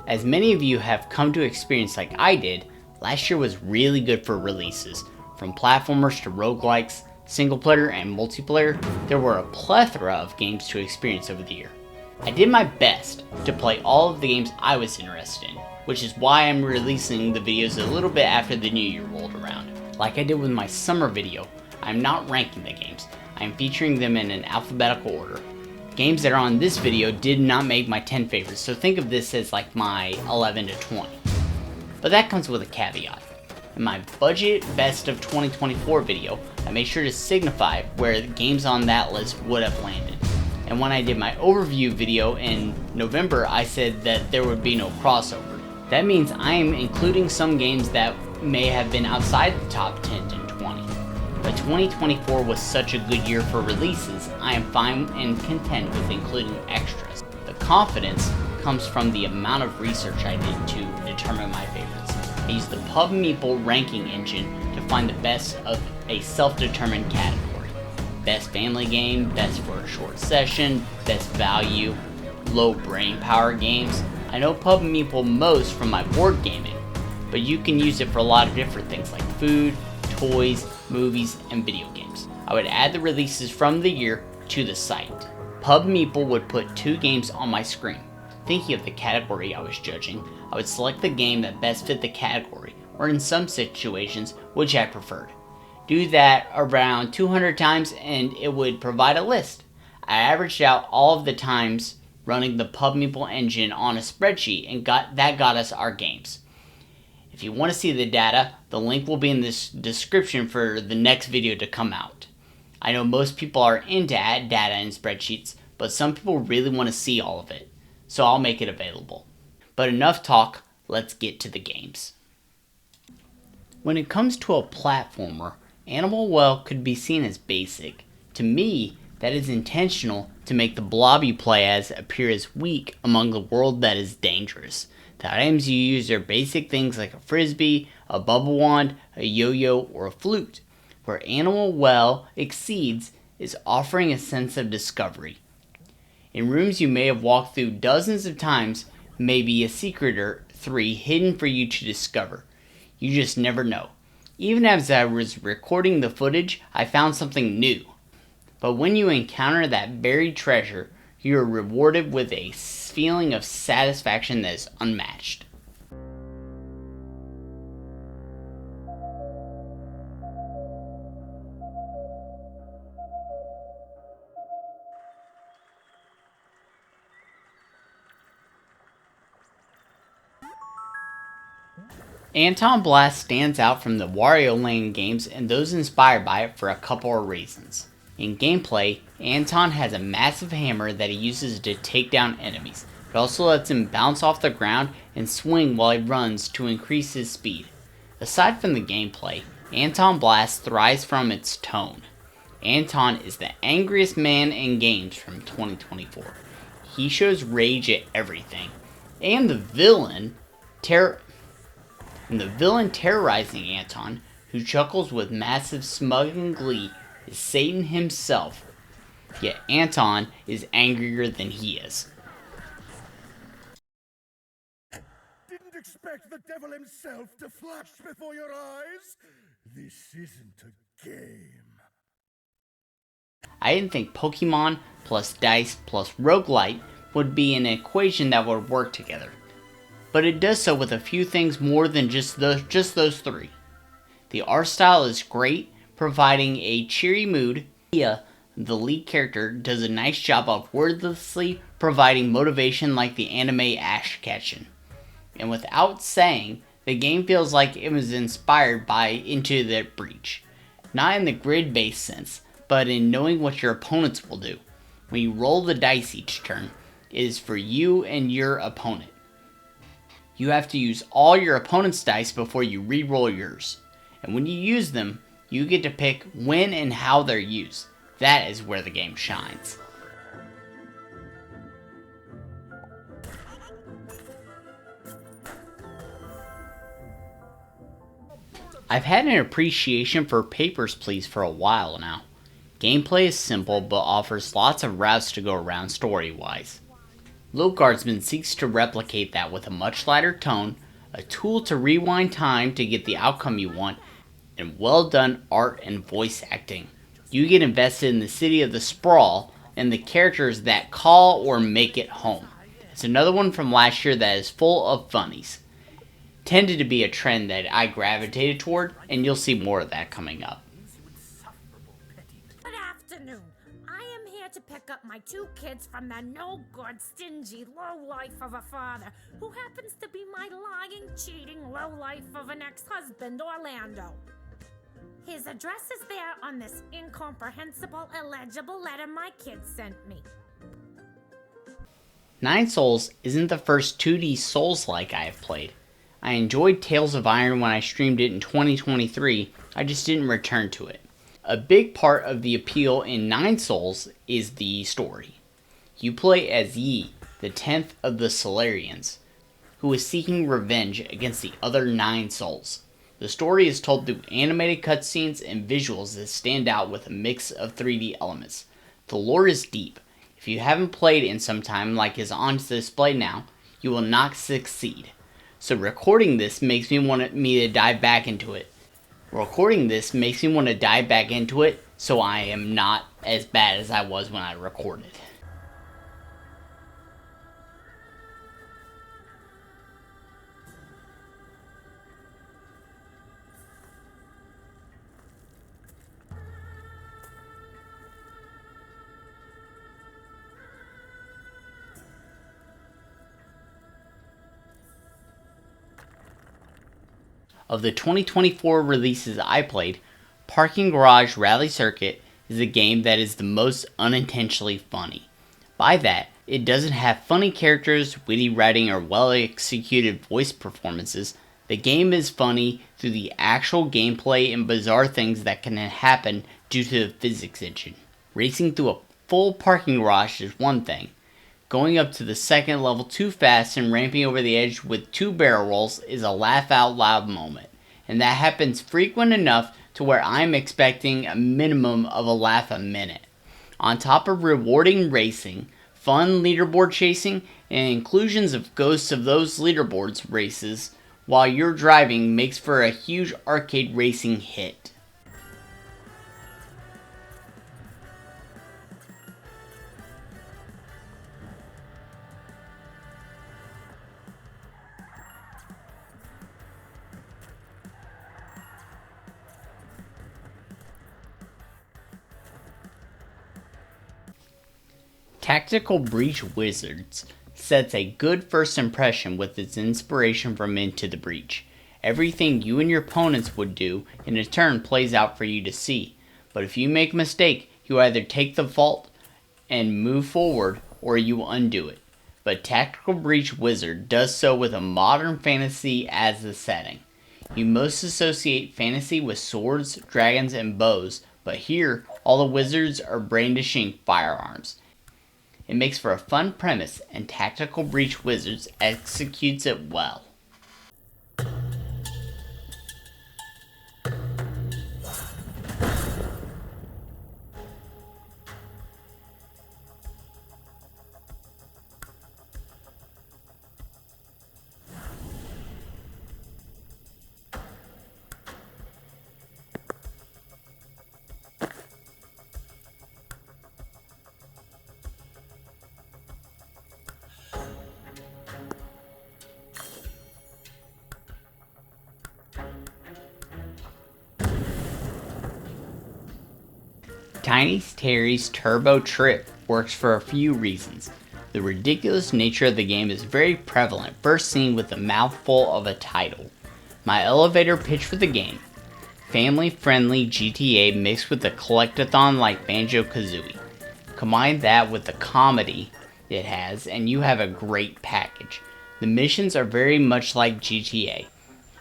As many of you have come to experience like I did, last year was really good for releases. From platformers to roguelikes, single player and multiplayer, there were a plethora of games to experience over the year. I did my best to play all of the games I was interested in, which is why I'm releasing the videos a little bit after the new year rolled around. Like I did with my summer video, I'm not ranking the games, I'm featuring them in an alphabetical order. Games that are on this video did not make my 10 favorites, so think of this as like my 11 to 20. But that comes with a caveat. In my budget best of 2024 video, I made sure to signify where the games on that list would have landed. And when I did my overview video in November, I said that there would be no crossover. That means I am including some games that may have been outside the top 10 and 20. But 2024 was such a good year for releases, I am fine and content with including extras. The confidence comes from the amount of research I did to determine my favorites. I used the PubMeeple ranking engine to find the best of a self-determined category. Best family game, best for a short session, best value, low brain power games. I know PubMeeple most from my board gaming, but you can use it for a lot of different things like food, toys, movies, and video games. I would add the releases from the year to the site. PubMeeple would put 2 games on my screen. Thinking of the category I was judging, I would select the game that best fit the category, or in some situations, which I preferred. Do that around 200 times and it would provide a list. I averaged out all of the times running the PubMeeple engine on a spreadsheet and that got us our games. If you want to see the data, the link will be in this description for the next video to come out. I know most people are into data and spreadsheets, but some people really want to see all of it, so I'll make it available. But enough talk, let's get to the games. When it comes to a platformer, Animal Well could be seen as basic. To me, that is intentional to make the blob you play as appear as weak among the world that is dangerous. The items you use are basic things like a frisbee, a bubble wand, a yo-yo, or a flute. Where Animal Well exceeds is offering a sense of discovery. In rooms you may have walked through dozens of times may be a secret or 3 hidden for you to discover. You just never know. Even as I was recording the footage, I found something new. But when you encounter that buried treasure, you are rewarded with a feeling of satisfaction that is unmatched. ANTONBLAST stands out from the Wario Land games and those inspired by it for a couple of reasons. In gameplay, Anton has a massive hammer that he uses to take down enemies. It also lets him bounce off the ground and swing while he runs to increase his speed. Aside from the gameplay, ANTONBLAST thrives from its tone. Anton is the angriest man in games from 2024. He shows rage at everything. And the villain terrorizing Anton, who chuckles with massive smug and glee, is Satan himself. Yet Anton is angrier than he is. Didn't expect the devil himself to flash before your eyes? This isn't a game. I didn't think Pokemon plus dice plus roguelite would be an equation that would work together. But it does so with a few things more than just those 3. The art style is great, providing a cheery mood. Mia, the lead character, does a nice job of wordlessly providing motivation like the anime Ash Ketchum. And without saying, the game feels like it was inspired by Into the Breach. Not in the grid-based sense, but in knowing what your opponents will do. When you roll the dice each turn, it is for you and your opponent. You have to use all your opponent's dice before you re-roll yours. And when you use them, you get to pick when and how they're used. That is where the game shines. I've had an appreciation for Papers, Please for a while now. Gameplay is simple but offers lots of routes to go around story-wise. Lil Guardsman seeks to replicate that with a much lighter tone, a tool to rewind time to get the outcome you want, and well done art and voice acting. You get invested in the city of the Sprawl and the characters that call or make it home. It's another one from last year that is full of funnies. Tended to be a trend that I gravitated toward, and you'll see more of that coming up. Good afternoon. I am here to pick up my 2 kids from the no-good, stingy lowlife of a father who happens to be my lying, cheating lowlife of an ex-husband, Orlando. His address is there on this incomprehensible, illegible letter my kids sent me. Nine Souls isn't the first 2D Souls-like I have played. I enjoyed Tales of Iron when I streamed it in 2023, I just didn't return to it. A big part of the appeal in Nine Souls is the story. You play as Yi, the 10th of the Solarians, who is seeking revenge against the other 9 souls. The story is told through animated cutscenes and visuals that stand out with a mix of 3D elements. The lore is deep. If you haven't played in some time like is on display now, you will not succeed. So recording this makes me want to dive back into it. So I am not as bad as I was when I recorded. Of the 2024 releases I played, Parking Garage Rally Circuit is a game that is the most unintentionally funny. By that, it doesn't have funny characters, witty writing, or well-executed voice performances. The game is funny through the actual gameplay and bizarre things that can happen due to the physics engine. Racing through a full parking garage is one thing. Going up to the second level too fast and ramping over the edge with 2 barrel rolls is a laugh out loud moment. And that happens frequent enough to where I'm expecting a minimum of a laugh a minute. On top of rewarding racing, fun leaderboard chasing, and inclusions of ghosts of those leaderboards races while you're driving makes for a huge arcade racing hit. Tactical Breach Wizards sets a good first impression with its inspiration from Into the Breach. Everything you and your opponents would do in a turn plays out for you to see, but if you make a mistake, you either take the fault and move forward, or you undo it. But Tactical Breach Wizard does so with a modern fantasy as the setting. You most associate fantasy with swords, dragons, and bows, but here, all the wizards are brandishing firearms. It makes for a fun premise, and Tactical Breach Wizards executes it well. Tiny Terry's Turbo Trip works for a few reasons. The ridiculous nature of the game is very prevalent, first seen with a mouthful of a title. My elevator pitch for the game: family-friendly GTA mixed with a collectathon like Banjo-Kazooie. Combine that with the comedy it has, and you have a great package. The missions are very much like GTA.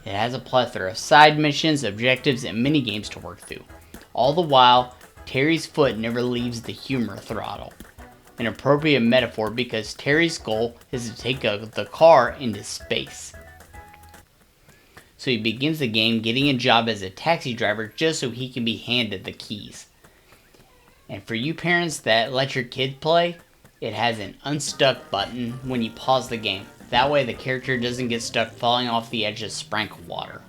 It has a plethora of side missions, objectives, and minigames to work through. All the while, Terry's foot never leaves the humor throttle. An appropriate metaphor because Terry's goal is to take the car into space. So he begins the game getting a job as a taxi driver just so he can be handed the keys. And for you parents that let your kid play, It has an unstuck button when you pause the game. That way the character doesn't get stuck falling off the edge of sprankle water.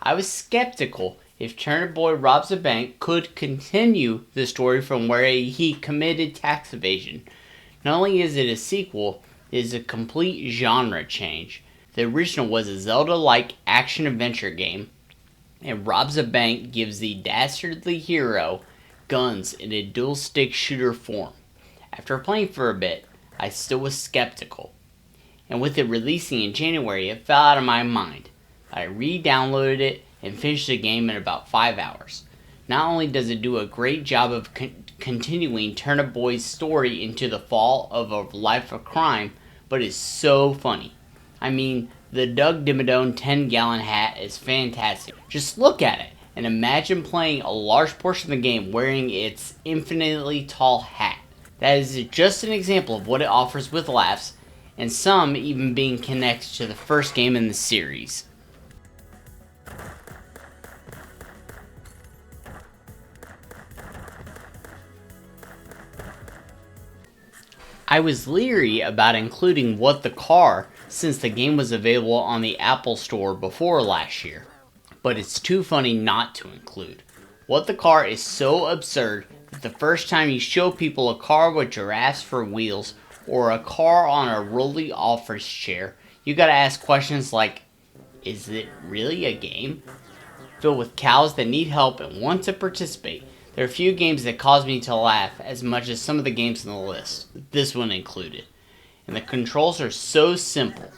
I was skeptical if Turnip Boy Robs a Bank could continue the story from where he committed tax evasion. Not only is it a sequel, it is a complete genre change. The original was a Zelda-like action-adventure game, and Robs a Bank gives the dastardly hero guns in a dual-stick shooter form. After playing for a bit, I still was skeptical, and with it releasing in January, it fell out of my mind. I re-downloaded it and finished the game in about 5 hours. Not only does it do a great job of continuing Turnip Boy's story into the fall of a life of crime, but it's so funny. I mean, the Doug Dimmadome 10-gallon hat is fantastic. Just look at it and imagine playing a large portion of the game wearing its infinitely tall hat. That is just an example of what it offers with laughs, and some even being connected to the first game in the series. I was leery about including What the Car since the game was available on the Apple Store before last year, but it's too funny not to include. What the Car is so absurd that the first time you show people a car with giraffes for wheels or a car on a rolly office chair, you gotta ask questions like, is it really a game? Filled with cows that need help and want to participate. There are a few games that cause me to laugh as much as some of the games on the list, this one included. And the controls are so simple.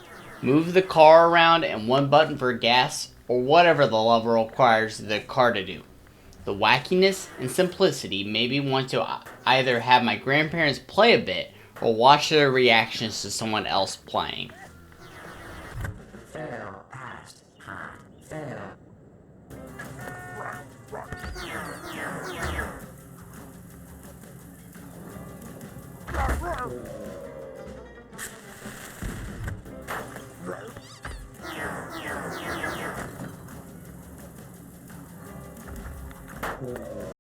Move the car around and one button for gas, or whatever the level requires the car to do. The wackiness and simplicity made me want to either have my grandparents play a bit, or watch their reactions to someone else playing. Fail, pass, high, fail.